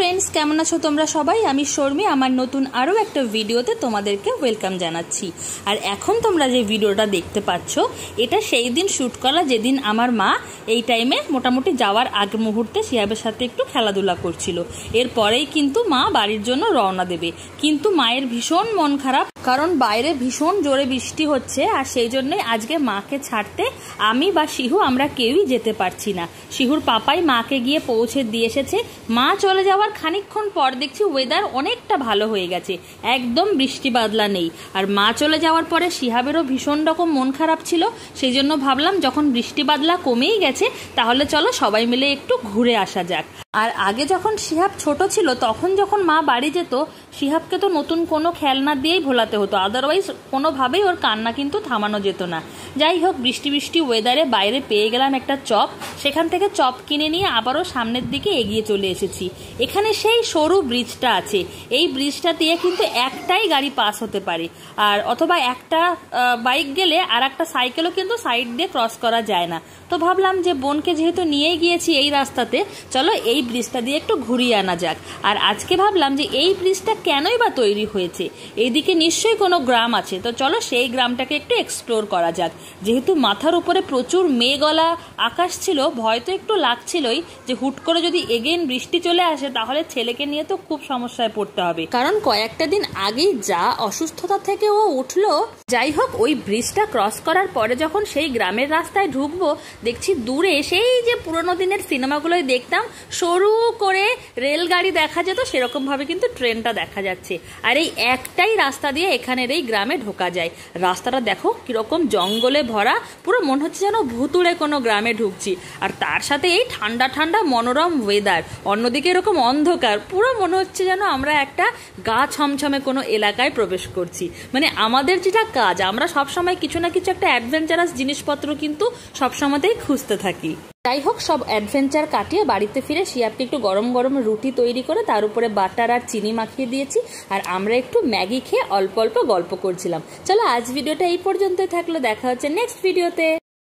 Friends केमन आछो तोमरा सबाई आमी शर्मी आमार नतून आरो एकटा भिडियोते तोमादेरके वेलकाम जानाच्छि। आर एखन तोमरा जे भिडियोटा देखते पाচ্ছো এটা সেই দিন শুট করা যেদিন আমার মা এই টাইমে মোটামুটি যাওয়ার আগ মুহূর্তে শিহাবের সাথে একটু খেলাধুলা করছিল। এরপরেই কিন্তু মা বাড়ির জন্য রওনা দেবে, কিন্তু মায়ের ভীষণ মন খারাপ, কারণ বাইরে ভীষণ জোরে বৃষ্টি হচ্ছে। আর সেই জন্যই আজকে মাকে ছাড়তে আমি বা শিহু আমরা কেউই যেতে পারছি না। শিহুর পাপাই মাকে গিয়ে পৌঁছে দিয়ে এসেছে। মা চলে যাওয়ার খানিকক্ষণ পর দেখছি ওয়েদার অনেকটা ভালো হয়ে গেছে, একদম বৃষ্টি বাদলা নেই। আর মা চলে যাওয়ার পরে শিহাবেরও ভীষণ রকম মন খারাপ ছিল, সেই জন্য ভাবলাম যখন বৃষ্টি বাদলা কমেই গেছে তাহলে চলো সবাই মিলে একটু ঘুরে আসা যাক। আর আগে যখন শিহাব ছোট ছিল তখন যখন মা বাড়ি যেত শিহাবকে তো নতুন কোনো খেলনা দিয়েই ভোলাতে হতো, আদারওয়াইজ কোনোভাবেই ওর কান্না কিন্তু থামানো যেত না। যাই হোক, বৃষ্টি বৃষ্টি ওয়েদারে বাইরে পেয়ে গেলাম একটা চপ, সেখান থেকে চপ কিনে নিয়ে আবারও সামনের দিকে এগিয়ে চলে এসেছি। এখানে সেই সরু ব্রিজটা আছে, এই ব্রিজটা দিয়ে কিন্তু একটাই গাড়ি পাস হতে পারে, আর অথবা একটা বাইক গেলে আর একটা সাইকেলও কিন্তু সাইড দিয়ে ক্রস করা যায় না। তো ভাবলাম যে বোনকে যেহেতু নিয়ে গিয়েছি এই রাস্তাতে, চলো এই ব্রিজটা দিয়ে একটু ঘুরিয়ে আনা যাক। আর আজকে ভাবলাম যে এই ব্রিজটা কেনই বা তৈরি হয়েছে, এইদিকে নিশ্চয়ই কোনো গ্রাম আছে, তো চলো সেই গ্রামটাকে একটু এক্সপ্লোর করা যাক। যেহেতু মাথার উপরে প্রচুর মেঘলা আকাশ ছিল, ভয় তো একটু লাগছিলই যে হুট করে যদি এগেইন বৃষ্টি চলে আসে তাহলে ছেলেকে নিয়ে তো খুব সমস্যায় পড়তে হবে, কারণ কয়েকটা দিন আগেই যা অসুস্থতা থেকে ও উঠলো। যাই হোক, ওই ব্রিজটা ক্রস করার পরে যখন সেই গ্রামের রাস্তায় ঢুকবো দেখছি দূরে সেই যে পুরোনো দিনের সিনেমাগুলোয় দেখতাম সরু করে রেলগাড়ি দেখা যেত, সেরকম ভাবে কিন্তু ট্রেনটা দেখা যাচ্ছে। আর এই একটাই রাস্তা দিয়ে এখানের এই গ্রামে ঢোকা যায়। রাস্তাটা দেখো কিরকম জঙ্গলে ভরা, পুরো মনে হচ্ছে যেন ভুতুড়ে কোনো গ্রামে ঢুকছি। আর তার সাথে এই ঠান্ডা ঠান্ডা মনোরম ওয়েদার, অন্যদিকে এরকম অন্ধকার, পুরো মনে হচ্ছে যেন আমরা একটা গা ছমছমে কোনো এলাকায় প্রবেশ করছি। মানে আমাদের যেটা কাজ, আমরা সবসময় কিছু না কিছু একটা অ্যাডভেঞ্চারাস জিনিসপত্র কিন্তু সবসময়তেই খুঁজতে থাকি। যাই হোক, সব অ্যাডভেঞ্চার কাটিয়ে বাড়িতে ফিরে শিয়াবকে একটু গরম গরম রুটি তৈরি করে তার উপরে বাটার আর চিনি মাখিয়ে দিয়েছি, আর আমরা একটু ম্যাগি খেয়ে অল্প অল্প গল্প করছিলাম। চলো আজ ভিডিওটা এই পর্যন্তই থাকলো, দেখা হচ্ছে নেক্সট ভিডিওতে।